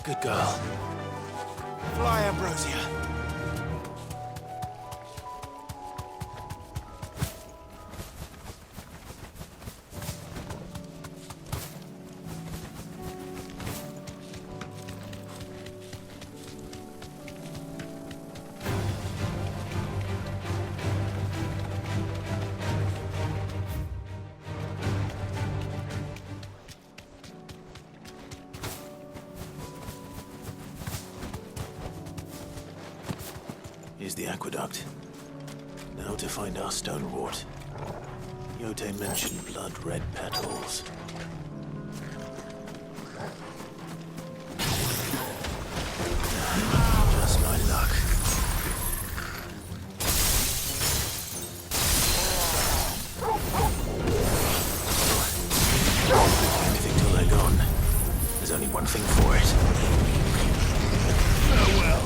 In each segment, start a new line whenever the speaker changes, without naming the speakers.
Good girl. Fly, Ambrosia. Here's the aqueduct. Now to find our stonewort. Yote mentioned blood-red petals. Just my luck. Anything till they're gone. There's only one thing for it. Farewell.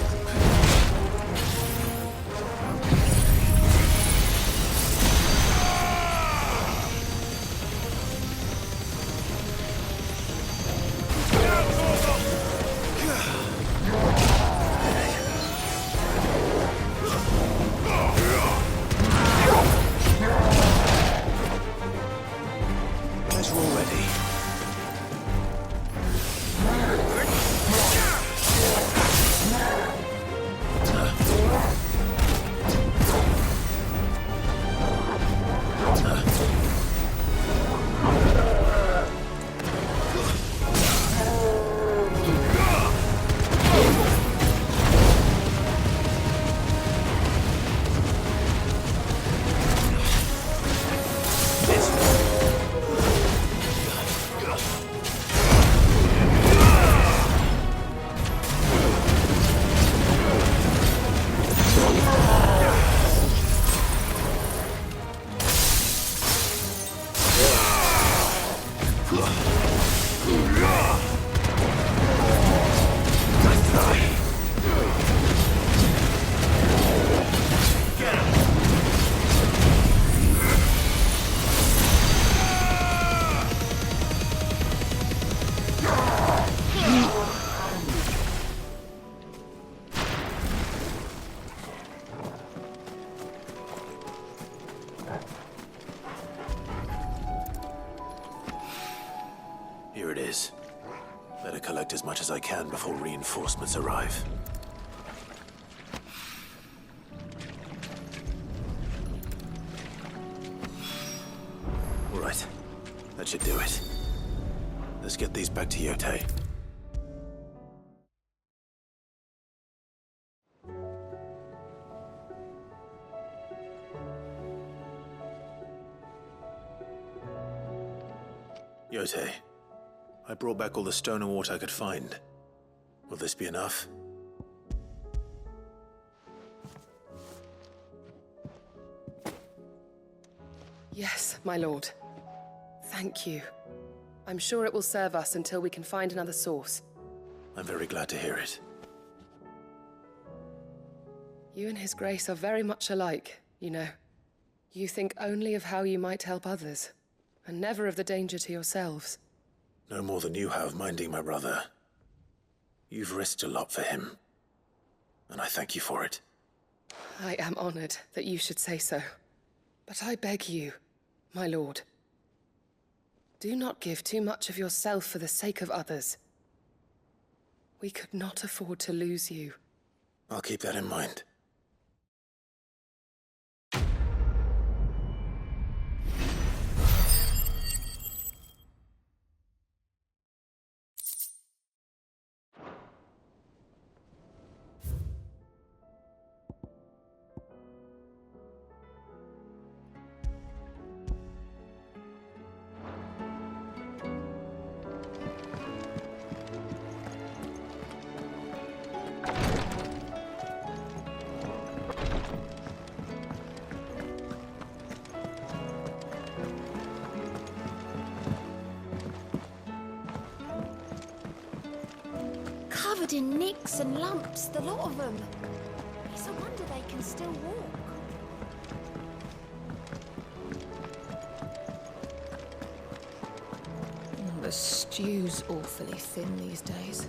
Here it is. Better collect as much as I can before reinforcements arrive. Right. That should do it. Let's get these back to Yote. Yote, I brought back all the stone and water I could find. Will this be enough?
Yes, my lord. Thank you. I'm sure it will serve us until we can find another source.
I'm very glad to hear it.
You and His Grace are very much alike, you know. You think only of how you might help others, and never of the danger to yourselves.
No more than you have minding my brother. You've risked a lot for him, and I thank you for it.
I am honored that you should say so. But I beg you, my lord, do not give too much of yourself for the sake of others. We could not afford to lose you.
I'll keep that in mind.
Covered in nicks and lumps, the lot of them. It's a wonder they can still walk.
The stew's awfully thin these days.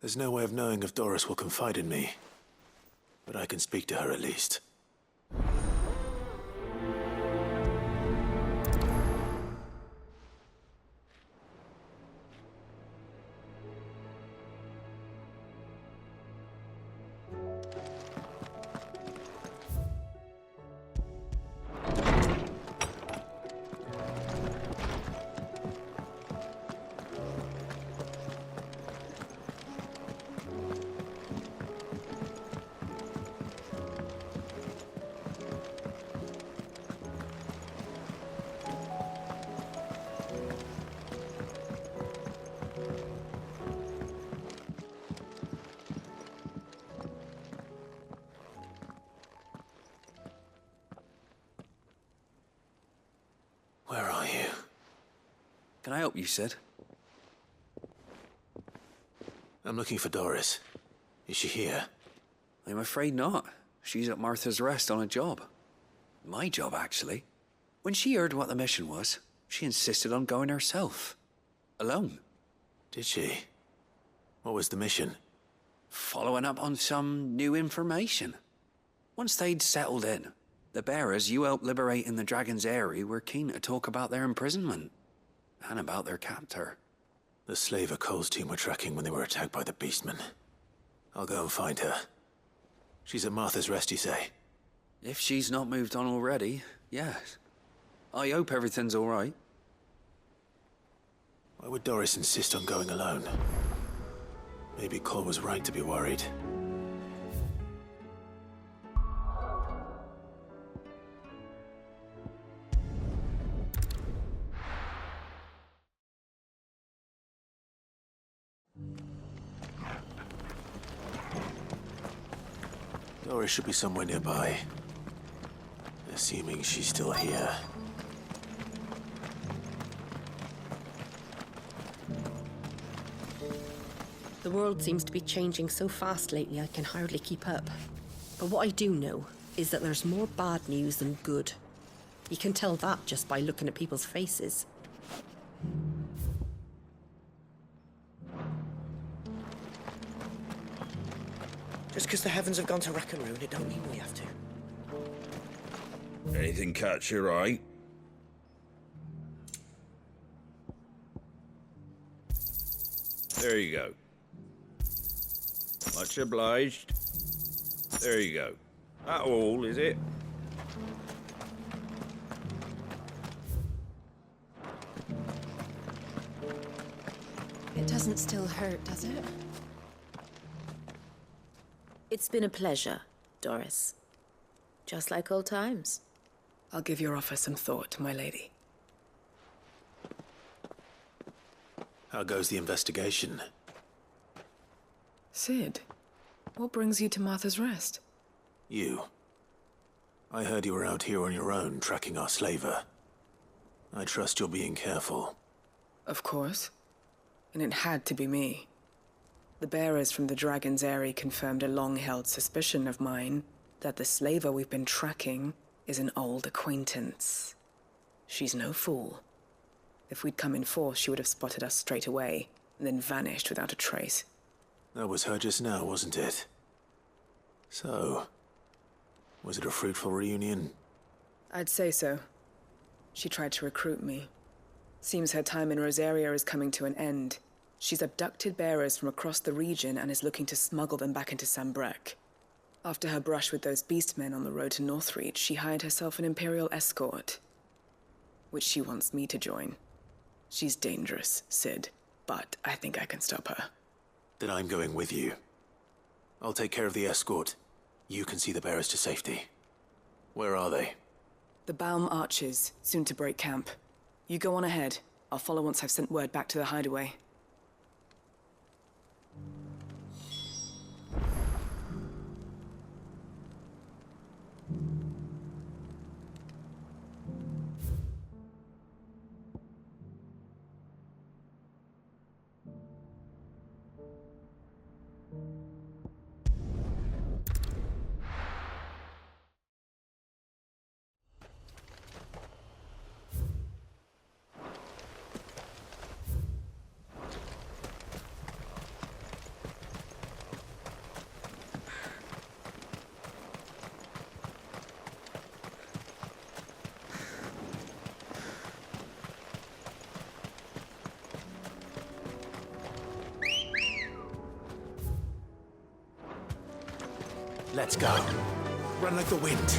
There's no way of knowing if Doris will confide in me, but I can speak to her at least. Where are you?
Can I help you, Sid?
I'm looking for Doris. Is she here?
I'm afraid not. She's at Martha's Rest on a job. My job, actually. When she heard what the mission was, she insisted on going herself. Alone.
Did she? What was the mission?
Following up on some new information. Once they'd settled in, the bearers you helped liberate in the Dragon's Eyrie were keen to talk about their imprisonment. And about their captor.
The slaver Cole's team were tracking when they were attacked by the Beastmen. I'll go and find her. She's at Martha's Rest, you say?
If she's not moved on already, yes. I hope everything's all right.
Why would Doris insist on going alone? Maybe Cole was right to be worried. Doris should be somewhere nearby. Assuming she's still here.
The world seems to be changing so fast lately I can hardly keep up. But what I do know is that there's more bad news than good. You can tell that just by looking at people's faces.
Just because the heavens have gone to wreck and ruin, it don't mean we have to.
Anything catch your eye? There you go. Much obliged. There you go. That all, is it?
It doesn't still hurt, does it?
It's been a pleasure, Doris. Just like old times.
I'll give your offer some thought, my lady.
How goes the investigation?
Sid, what brings you to Martha's Rest?
You. I heard you were out here on your own, tracking our slaver. I trust you're being careful.
Of course. And it had to be me. The bearers from the Dragon's Eyrie confirmed a long-held suspicion of mine that the slaver we've been tracking is an old acquaintance. She's no fool. If we'd come in force, she would have spotted us straight away, and then vanished without a trace.
That was her just now, wasn't it? So, was it a fruitful reunion?
I'd say so. She tried to recruit me. Seems her time in Rosaria is coming to an end. She's abducted bearers from across the region and is looking to smuggle them back into Sambrec. After her brush with those beastmen on the road to Northreach, she hired herself an Imperial escort, which she wants me to join. She's dangerous, Sid, but I think I can stop her.
Then I'm going with you. I'll take care of the escort. You can see the bearers to safety. Where are they?
The Baum archers, soon to break camp. You go on ahead. I'll follow once I've sent word back to the hideaway.
Let's go. Run like the wind.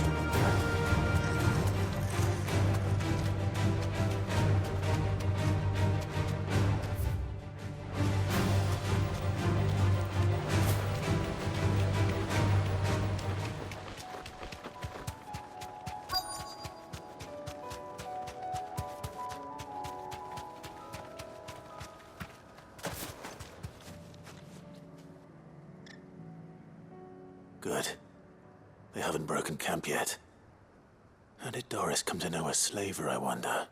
Good. They haven't broken camp yet. How did Doris come to know a slaver, I wonder?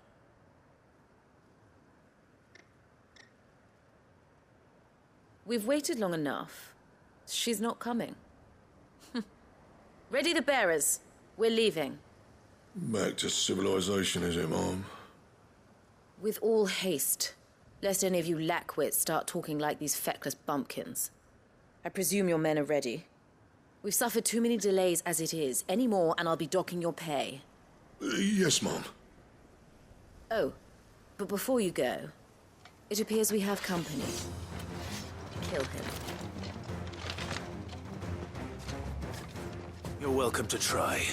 We've waited long enough. She's not coming. Ready the bearers. We're leaving.
Back to civilization, is it, Mom?
With all haste, lest any of you lackwits start talking like these feckless bumpkins. I presume your men are ready. We've suffered too many delays as it is. Any more, and I'll be docking your pay.
Yes, Mom.
Oh, but before you go, it appears we have company. Kill him.
You're welcome to try.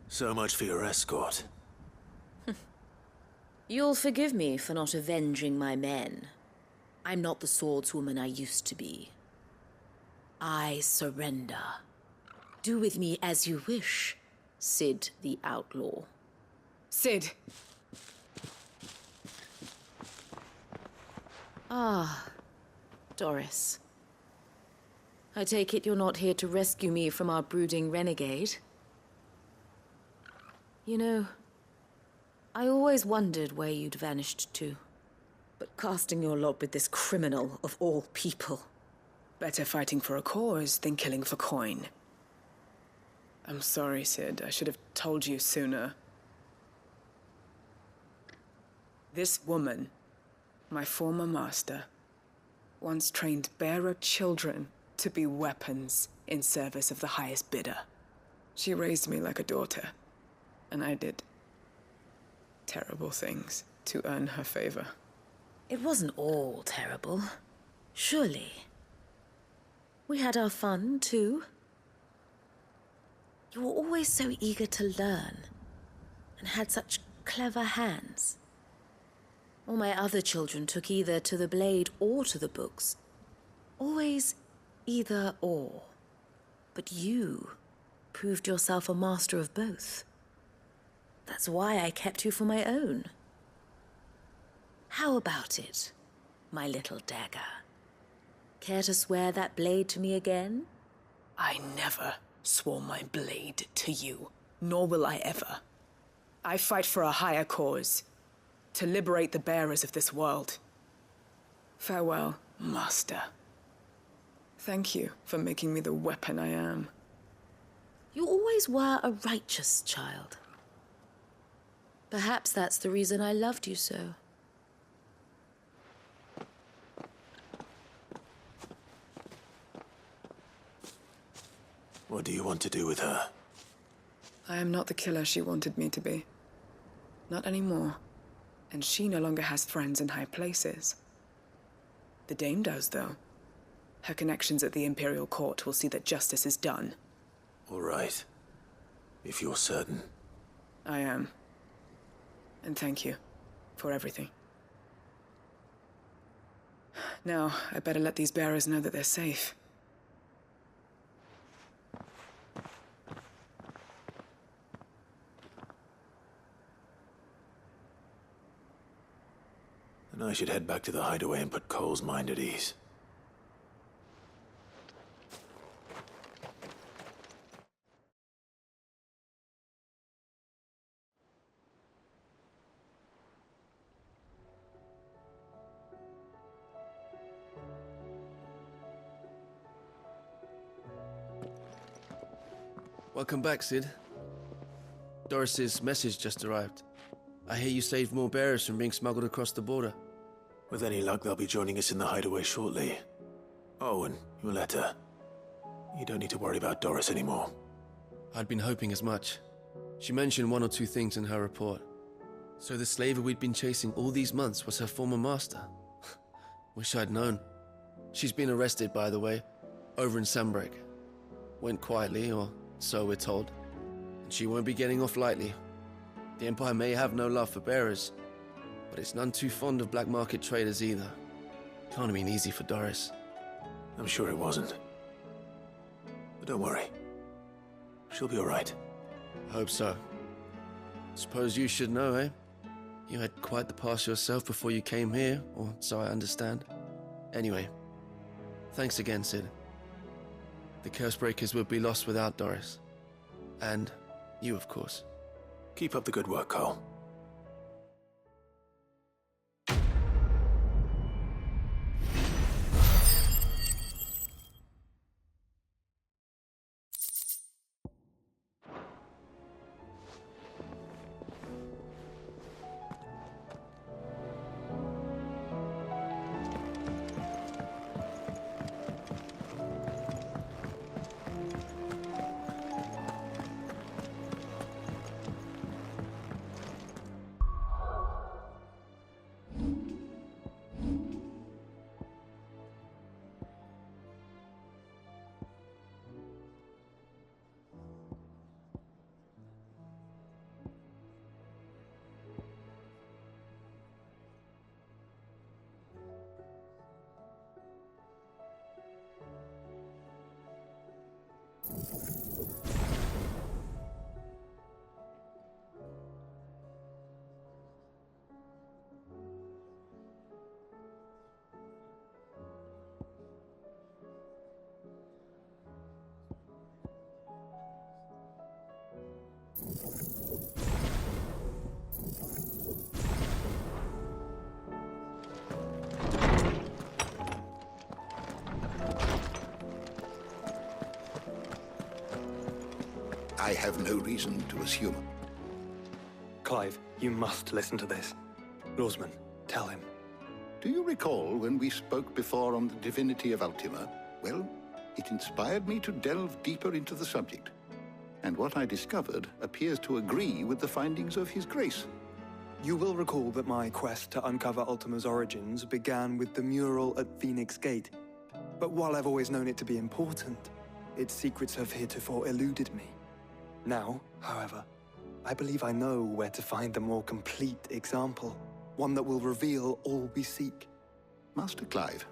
So much for your escort.
You'll forgive me for not avenging my men. I'm not the swordswoman I used to be. I surrender. Do with me as you wish, Sid the Outlaw.
Sid!
Ah, Doris. I take it you're not here to rescue me from our brooding renegade? You know, I always wondered where you'd vanished to. But casting your lot with this criminal of all people.
Better fighting for a cause than killing for coin. I'm sorry, Sid. I should have told you sooner. This woman, my former master, once trained bearer children to be weapons in service of the highest bidder. She raised me like a daughter, and I did terrible things to earn her favor.
It wasn't all terrible, surely. We had our fun, too. You were always so eager to learn, and had such clever hands. All my other children took either to the blade or to the books. Always Either or. But you proved yourself a master of both. That's why I kept you for my own. How about it, my little dagger? Care to swear that blade to me again?
I never swore my blade to you, nor will I ever. I fight for a higher cause, to liberate the bearers of this world. Farewell, Master. Thank you for making me the weapon I am.
You always were a righteous child. Perhaps that's the reason I loved you so.
What do you want to do with her?
I am not the killer she wanted me to be. Not anymore. And she no longer has friends in high places. The Dame does, though. Her connections at the Imperial Court will see that justice is done.
All right. If you're certain.
I am. And thank you for everything. Now, I better let these bearers know that they're safe.
And I should head back to the hideaway and put Cole's mind at ease.
Welcome back, Sid. Doris's message just arrived. I hear you saved more bearers from being smuggled across the border.
With any luck, they'll be joining us in the hideaway shortly. Oh, and your letter. You don't need to worry about Doris anymore.
I'd been hoping as much. She mentioned one or two things in her report. So the slaver we'd been chasing all these months was her former master. Wish I'd known. She's been arrested, by the way, over in Sandbreak. Went quietly, or so we're told. And she won't be getting off lightly. The Empire may have no love for bearers, but it's none too fond of black market traders either. Can't have been easy for Doris.
I'm sure it wasn't. But don't worry. She'll be all right.
Hope so. Suppose you should know, eh? You had quite the past yourself before you came here, or so I understand. Anyway, thanks again, Sid. The Cursebreakers would be lost without Doris. And you, of course.
Keep up the good work, Cole.
I have no reason to assume.
Clive, you must listen to this. Lawsman, tell him.
Do you recall when we spoke before on the divinity of Ultima? Well, it inspired me to delve deeper into the subject. And what I discovered appears to agree with the findings of His Grace.
You will recall that my quest to uncover Ultima's origins began with the mural at Phoenix Gate. But while I've always known it to be important, its secrets have heretofore eluded me. Now, however, I believe I know where to find the more complete example, one that will reveal all we seek.
Master Clive,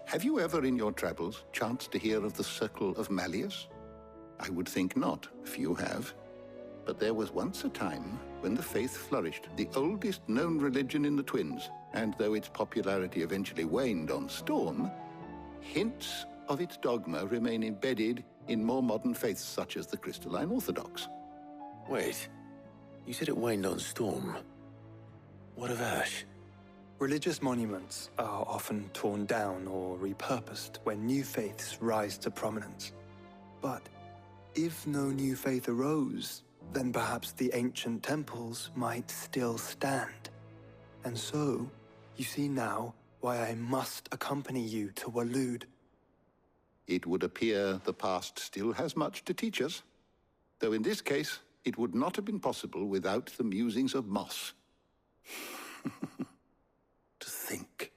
Have you ever in your travels chanced to hear of the Circle of Malleus? I would think not. Few have. But there was once a time when the faith flourished, the oldest known religion in the Twins, and though its popularity eventually waned on Storm, hints of its dogma remain embedded in more modern faiths such as the Crystalline Orthodox.
Wait, you said it waned on Storm. What of Ash?
Religious monuments are often torn down or repurposed when new faiths rise to prominence. But if no new faith arose, then perhaps the ancient temples might still stand. And so, you see now why I must accompany you to Waloed.
It would appear the past still has much to teach us, though in this case, it would not have been possible without the musings of Moss. To think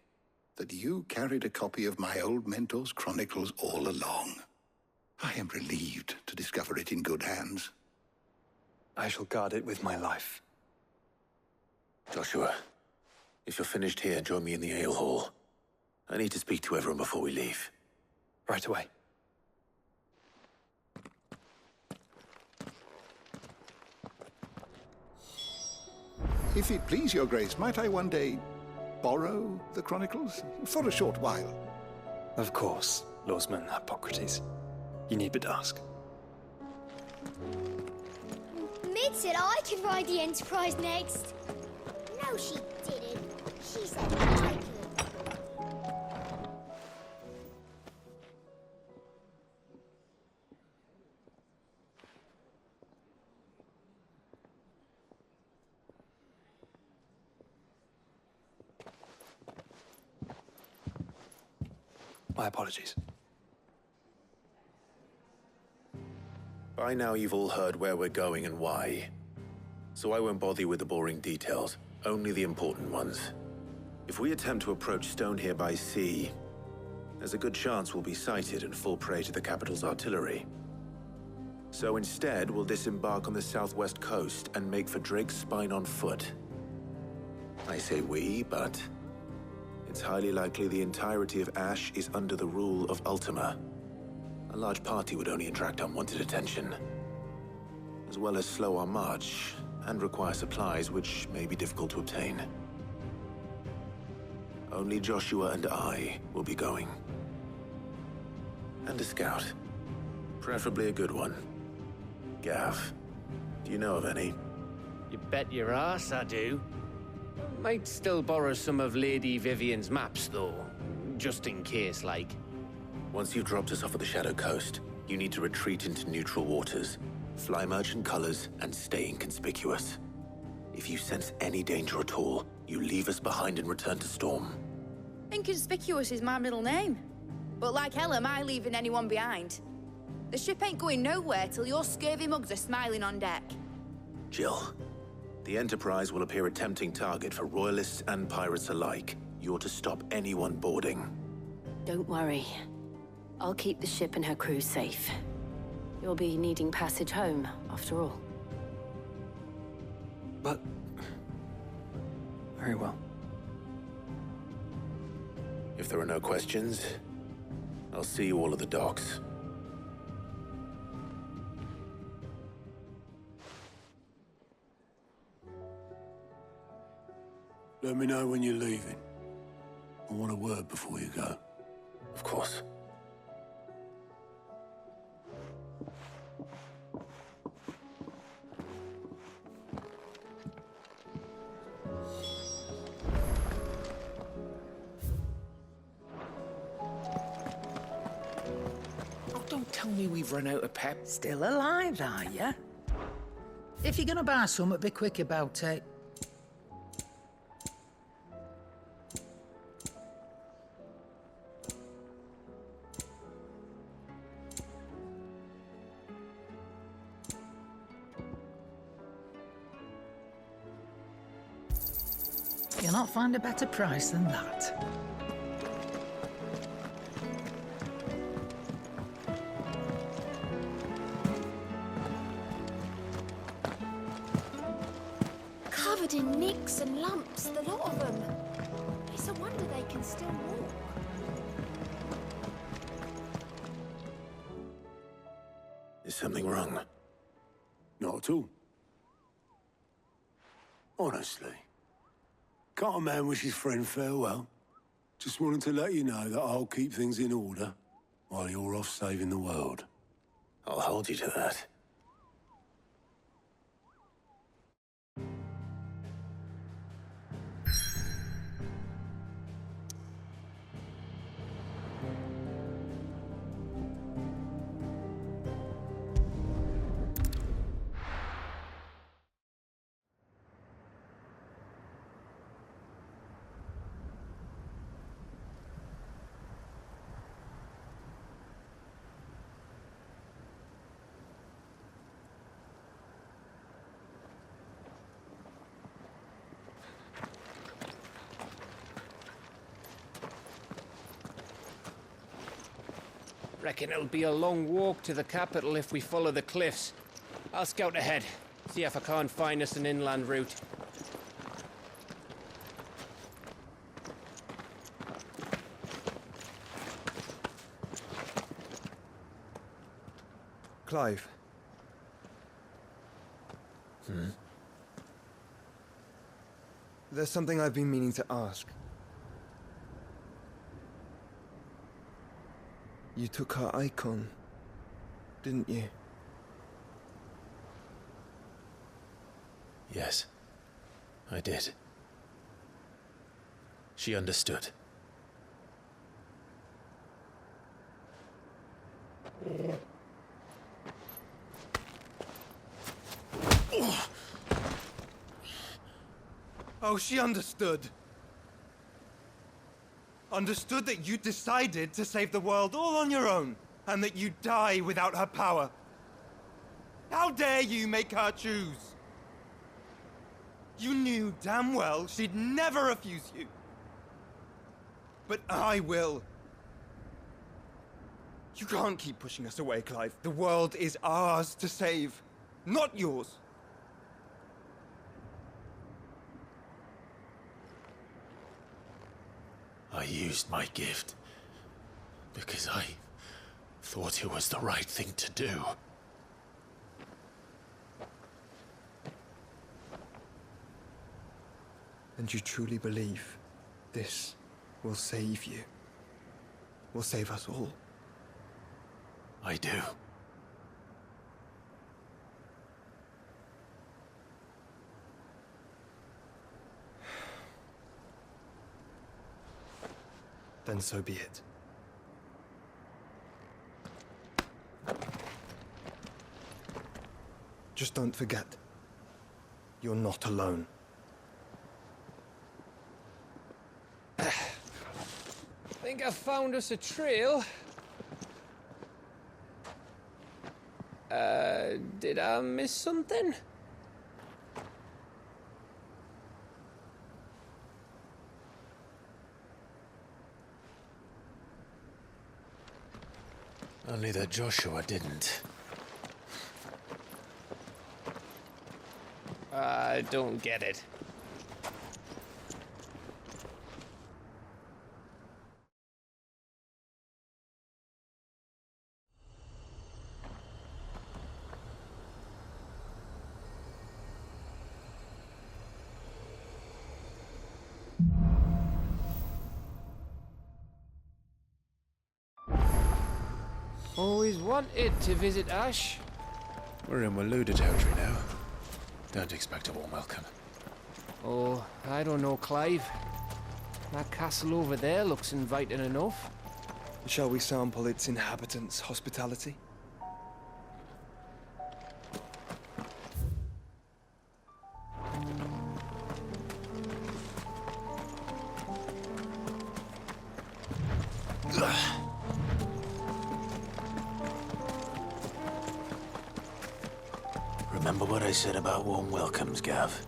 that you carried a copy of my old mentor's chronicles all along. I am relieved to discover it in good hands.
I shall guard it with my life.
Joshua, if you're finished here, join me in the ale hall. I need to speak to everyone before we leave.
Right away.
If it please your grace, might I one day borrow the chronicles? For a short while.
Of course, Lordsman Hippocrates. You need but ask.
Mid said I could ride the Enterprise next. No, she didn't. She said I could.
My apologies.
By now you've all heard where we're going and why. So I won't bother you with the boring details, only the important ones. If we attempt to approach Stone here by sea, there's a good chance we'll be sighted and fall prey to the capital's artillery. So instead, we'll disembark on the southwest coast and make for Drake's Spine on foot. I say we, but it's highly likely the entirety of Ash is under the rule of Ultima. A large party would only attract unwanted attention, as well as slow our march and require supplies which may be difficult to obtain. Only Joshua and I will be going. And a scout. Preferably a good one. Gav, do you know of any?
You bet your ass I do. Might still borrow some of Lady Vivian's maps, though. Just in case, like.
Once you've dropped us off at the Shadow Coast, you need to retreat into neutral waters, fly merchant colors, and stay inconspicuous. If you sense any danger at all, you leave us behind and return to Storm.
Inconspicuous is my middle name. But like hell am I leaving anyone behind. The ship ain't going nowhere till your scurvy mugs are smiling on deck.
Jill, the Enterprise will appear a tempting target for royalists and pirates alike. You're to stop anyone boarding.
Don't worry. I'll keep the ship and her crew safe. You'll be needing passage home, after all.
But... very well.
If there are no questions, I'll see you all at the docks.
Let me know when you're leaving. I want a word before you go.
Of course.
Oh, don't tell me we've run out of pep.
Still alive, are ya? If you're gonna buy something, be quick about it. You'll not find a better price than that.
Covered in nicks and lumps, the lot of them. It's a wonder they can still walk.
Is something wrong?
Not at all. Honestly. Can't a man wish his friend farewell? Just wanted to let you know that I'll keep things in order while you're off saving the world.
I'll hold you to that.
Reckon it'll be a long walk to the capital if we follow the cliffs. I'll scout ahead, see if I can't find us an inland route.
Clive. There's something I've been meaning to ask. You took her icon, didn't you?
Yes, I did. She understood.
Oh, she understood. Understood that you decided to save the world all on your own, and that you'd die without her power. How dare you make her choose? You knew damn well she'd never refuse you. But I will. You can't keep pushing us away, Clive. The world is ours to save, not yours.
I used my gift because I thought it was the right thing to do.
And you truly believe this will save you? Will save us all?
I do.
Then so be it. Just don't forget, you're not alone.
Think I found us a trail. Did I miss something?
Only that Joshua didn't.
I don't get it. Always wanted to visit Ash.
We're in Waluda territory now. Don't expect a warm welcome.
Oh, I don't know, Clive. That castle over there looks inviting enough.
Shall we sample its inhabitants' hospitality?
Remember what I said about warm welcomes, Gav?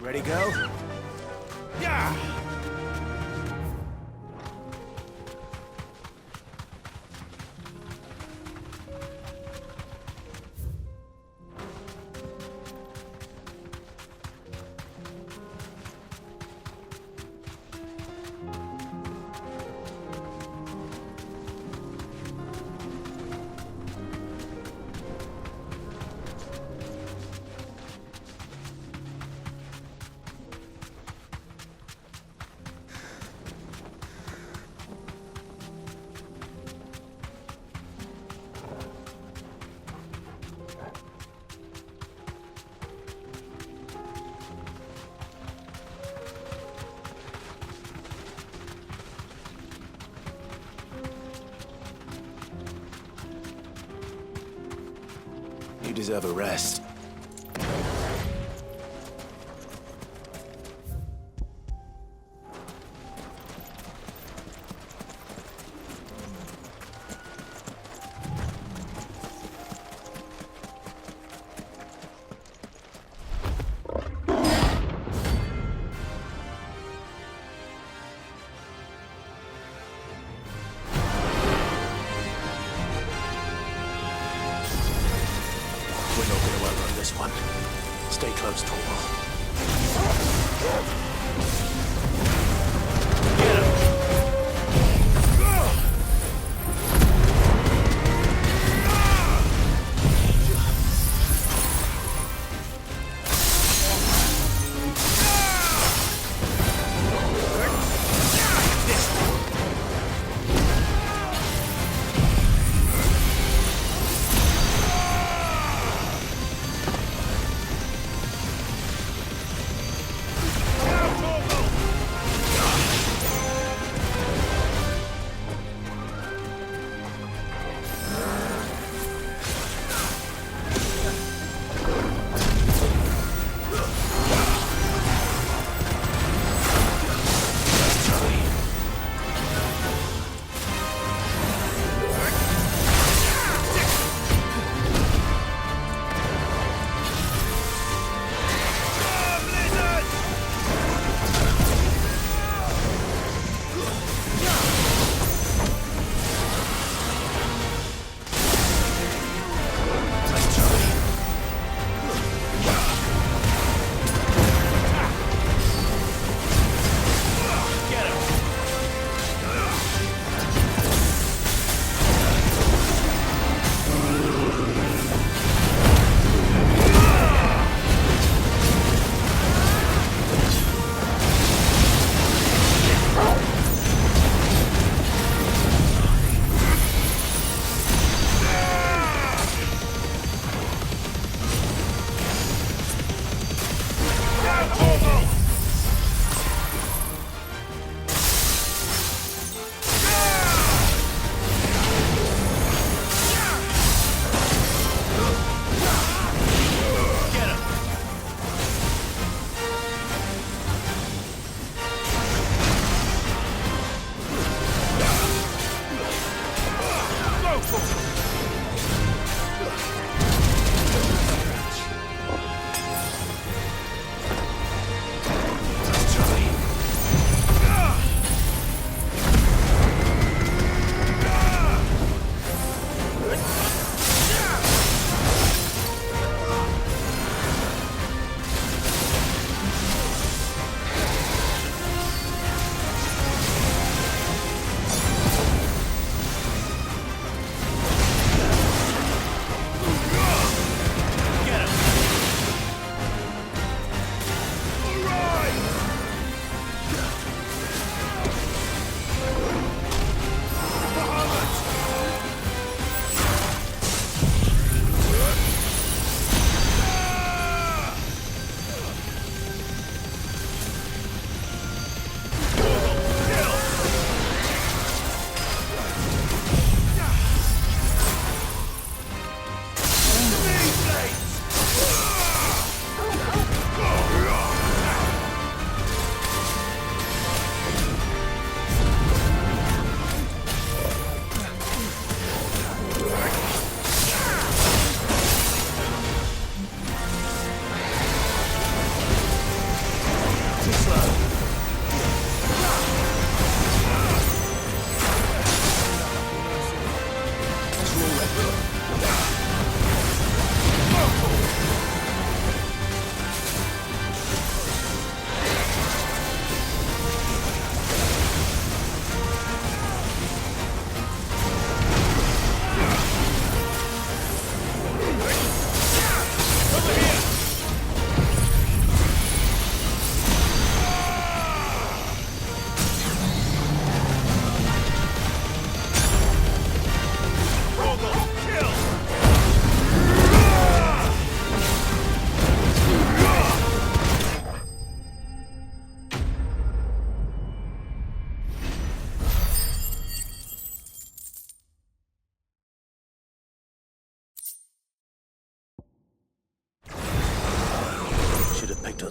Ready, go? Yeah!
You deserve a rest. We're not going to outrun this one. Stay close, Torval.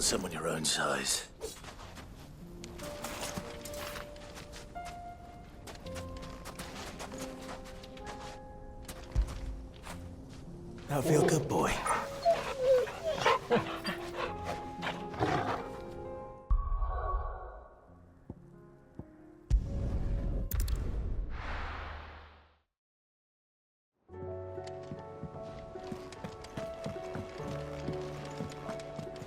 want someone your own size.
Now feel good, boy.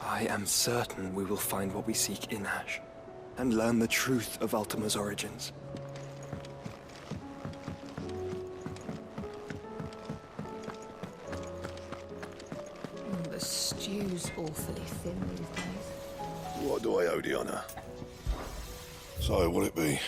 I am certain we will find what we seek in Ash, and learn the truth of Ultima's origins.
The stew's awfully thin these days.
What do I owe the honour? So, will it be?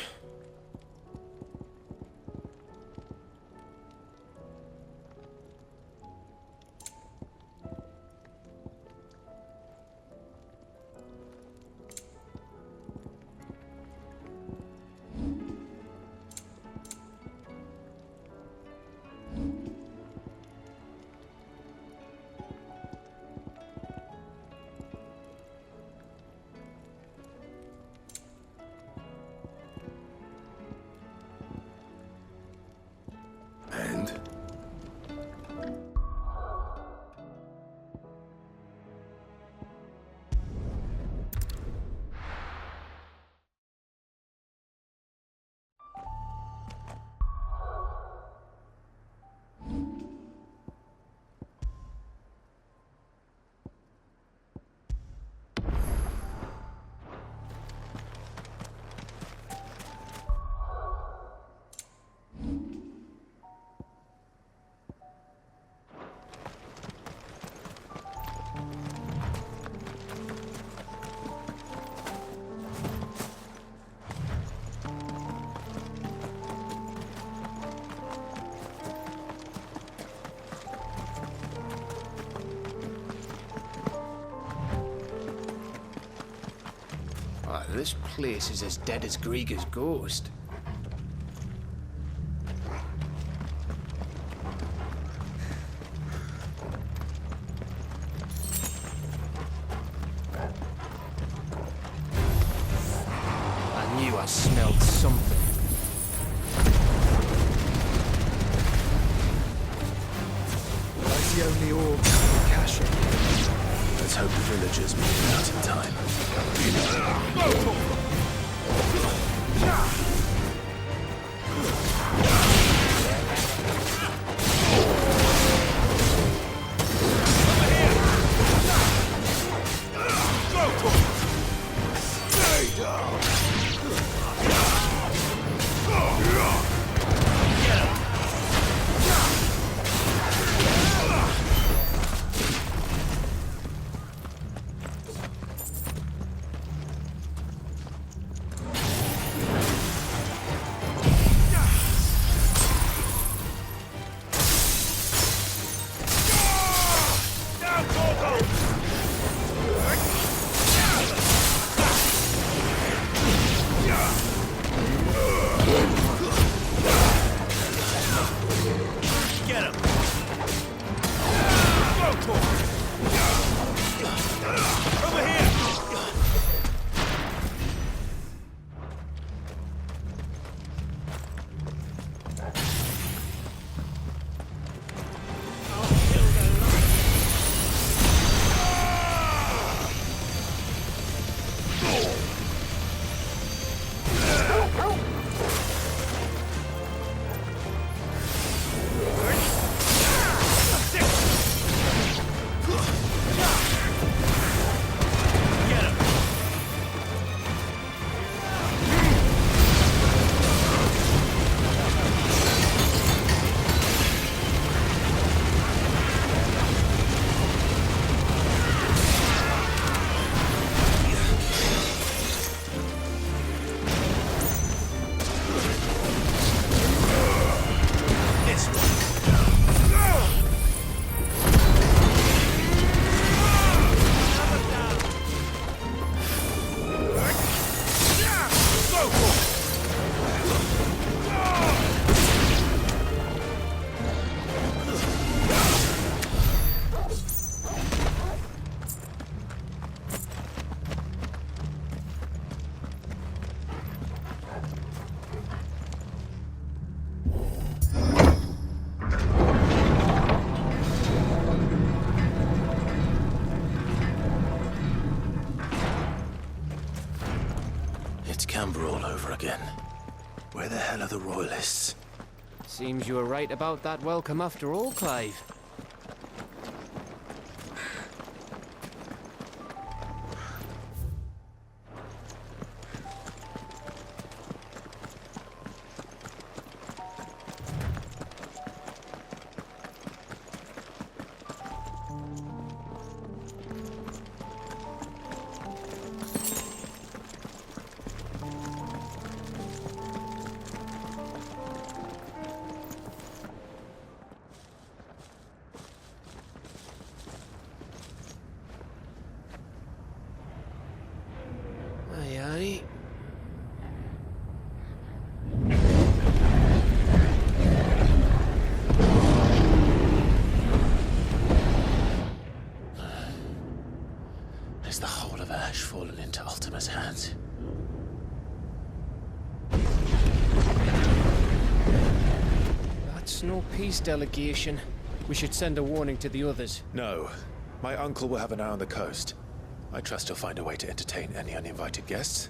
And?
This place is as dead as Grieger's ghost. I knew I smelled something.
That's the only orb we're caching.
Let's hope the villagers make it out in time. Camber all over again. Where the hell are the royalists?
Seems you were right about that welcome after all, Clive.
Is the whole of Ash fallen into Ultima's hands?
That's no peace delegation. We should send a warning to the others.
No. My uncle will have an eye on the coast. I trust he'll find a way to entertain any uninvited guests.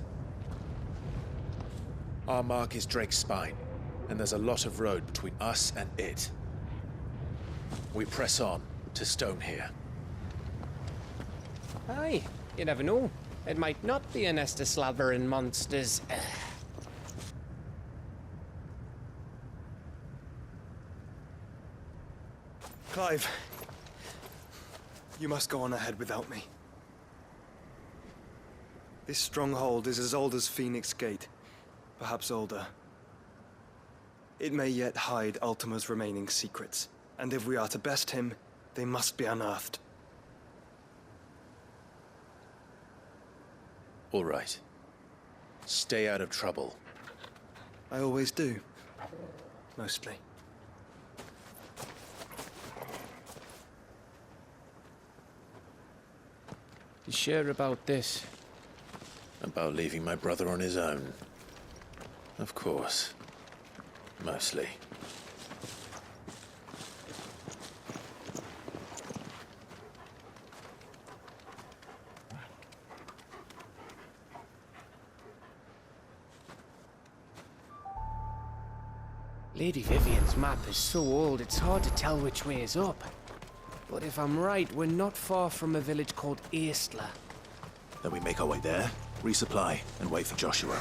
Our mark is Drake's Spine, and there's a lot of road between us and it. We press on to Stone here.
Aye, you never know. It might not be a nest of slathering monsters.
Clive, you must go on ahead without me. This stronghold is as old as Phoenix Gate, perhaps older. It may yet hide Ultima's remaining secrets, and if we are to best him, they must be unearthed.
All right. Stay out of trouble.
I always do. Mostly.
You sure about this?
About leaving my brother on his own. Of course. Mostly.
Lady Vivian's map is so old it's hard to tell which way is up. But if I'm right, we're not far from a village called Eastla.
Then we make our way there, resupply, and wait for Joshua.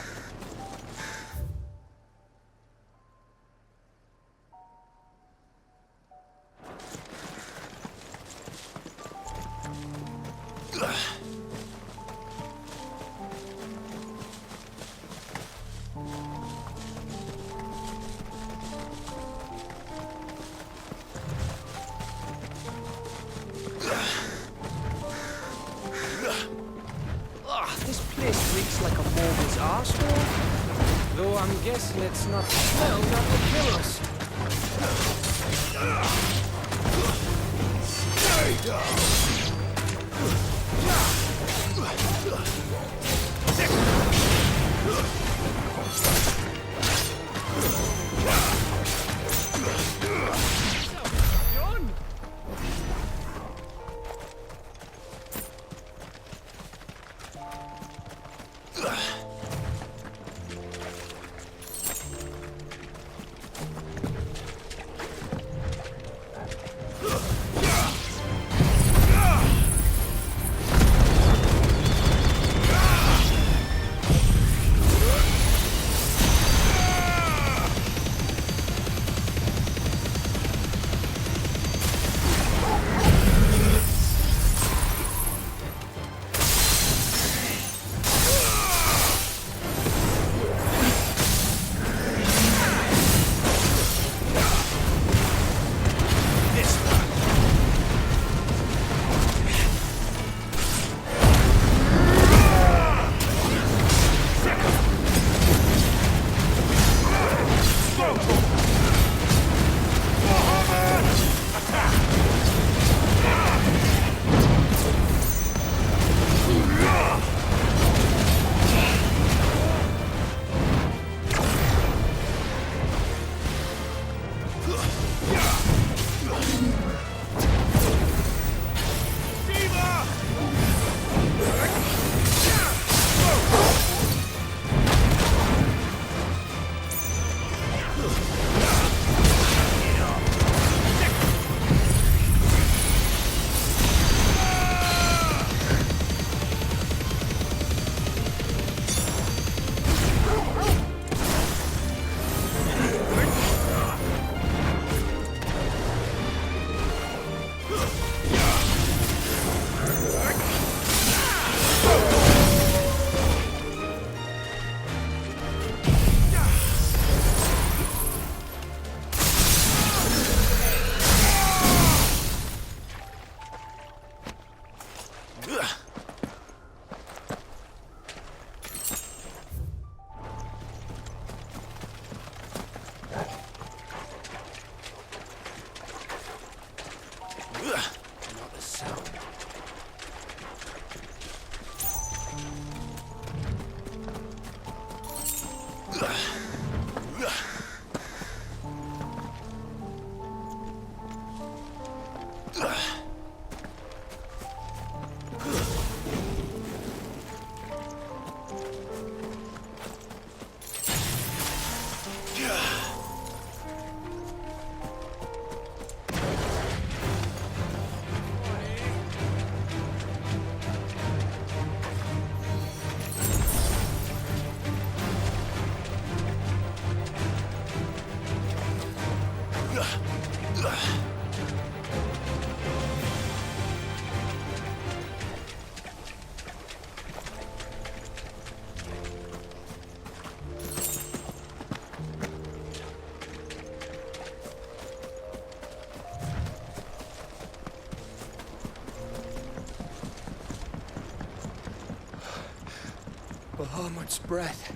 This place reeks like a morbid's arsehole. Though I'm guessing it's not the smell that will kill us. Not a sound.
Bahamut's breath.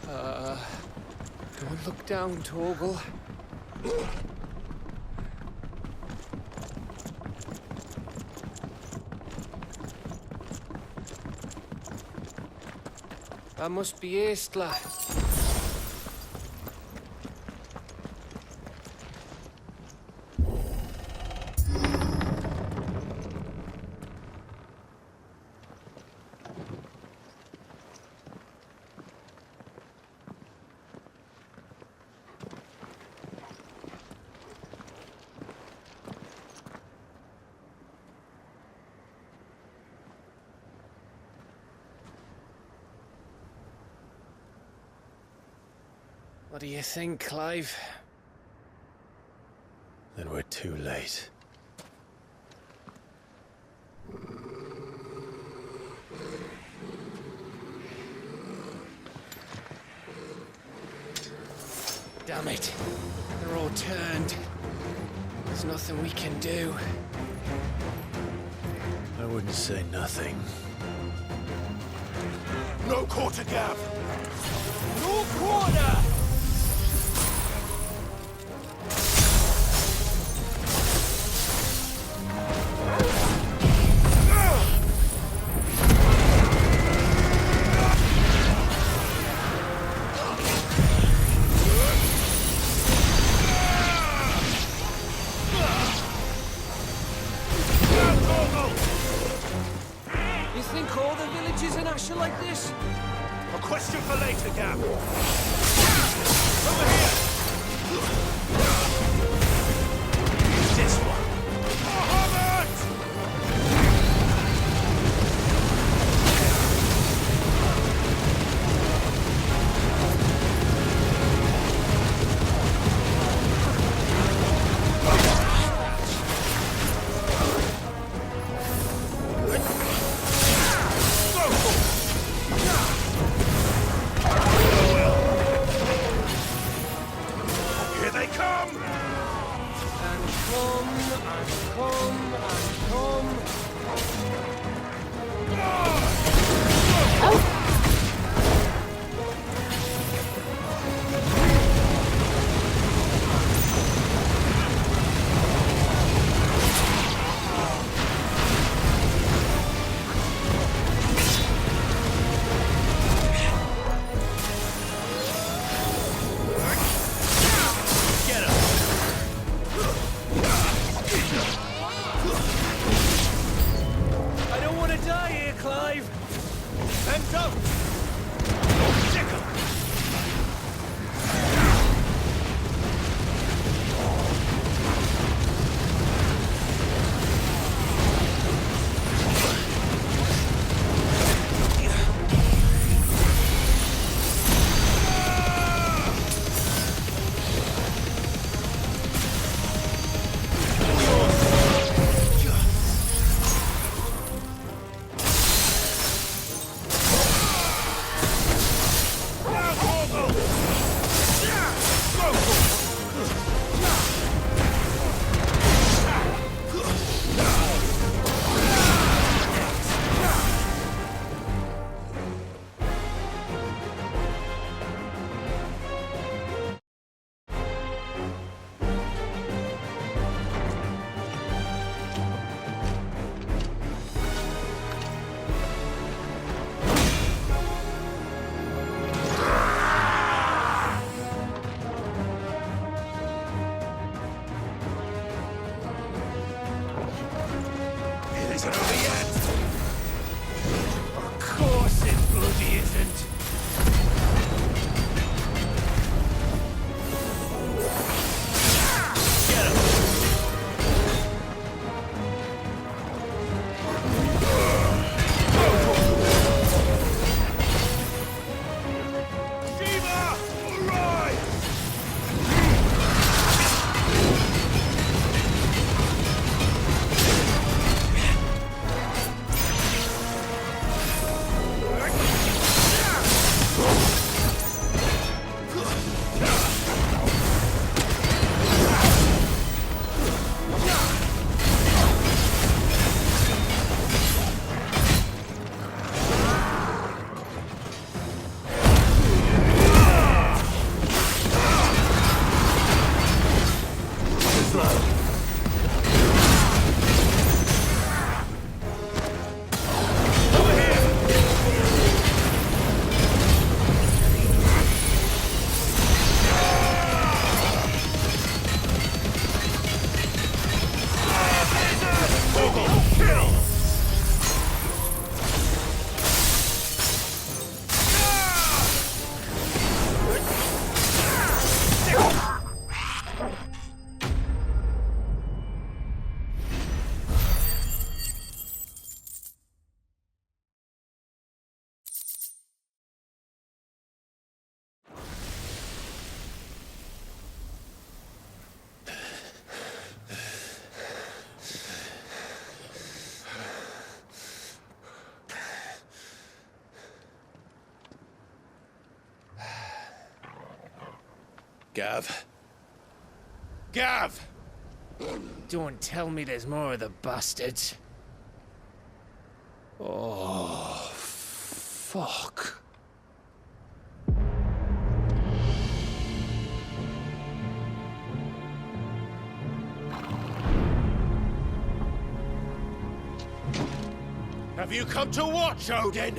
Don't look down, Torgal. That must be Aistla. What do you think, Clive?
Then we're too late.
Damn it. They're all turned. There's nothing we can do.
I wouldn't say nothing.
No quarter, Gav! No quarter!
You think all the villages in Ash are like this?
A question for later, Gav. Over here! This one. Mohammed! Here they come!
And come.
Get him! isn't over yet! Of course it bloody isn't! Get him! Shiva! Arise!
Gav?
Gav! Don't tell me there's more of the bastards. Oh, fuck.
Have you come to watch, Odin?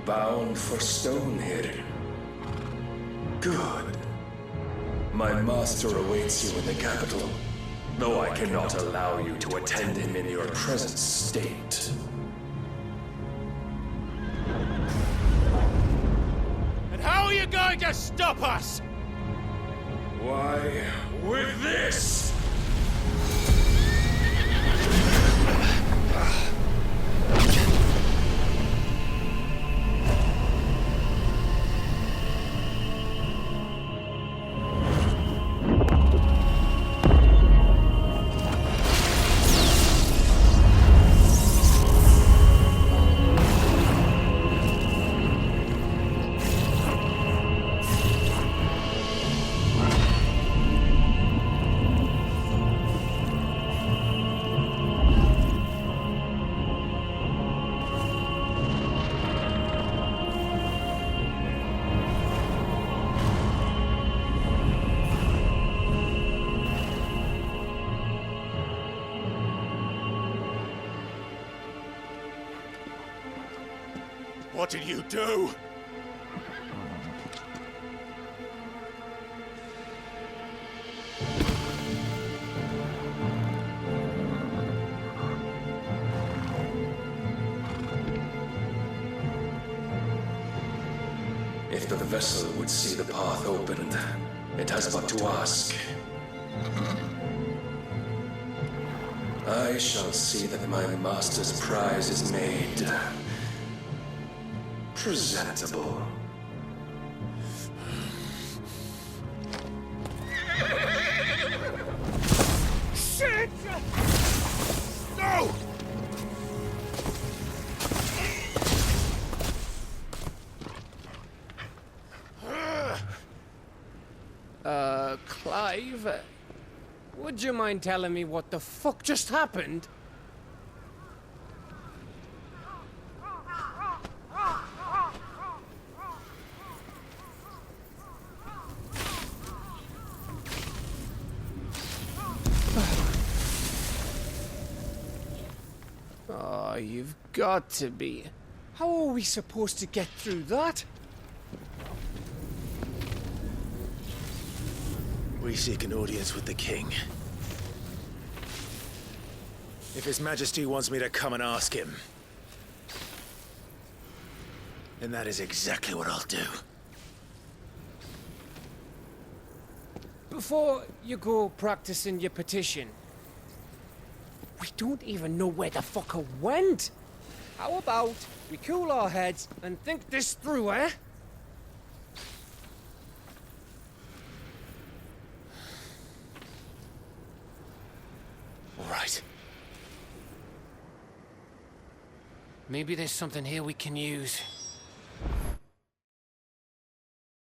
Bound for Stonehill. Good. My master awaits you in the capital, though I cannot allow you to attend him in your present state.
And how are you going to stop us?
Why, with this!
What did you do?
If the vessel would see the path opened, it has but to ask. I shall see that my master's prize is made presentable.
Shit! No!
Clive, would you mind telling me what the fuck just happened? Oh, you've got to be. How are we supposed to get through that?
We seek an audience with the king. If His Majesty wants me to come and ask him, then that is exactly what I'll do.
Before you go practicing your petition, we don't even know where the fucker went. How about we cool our heads and think this through, eh?
All right.
Maybe there's something here we can use.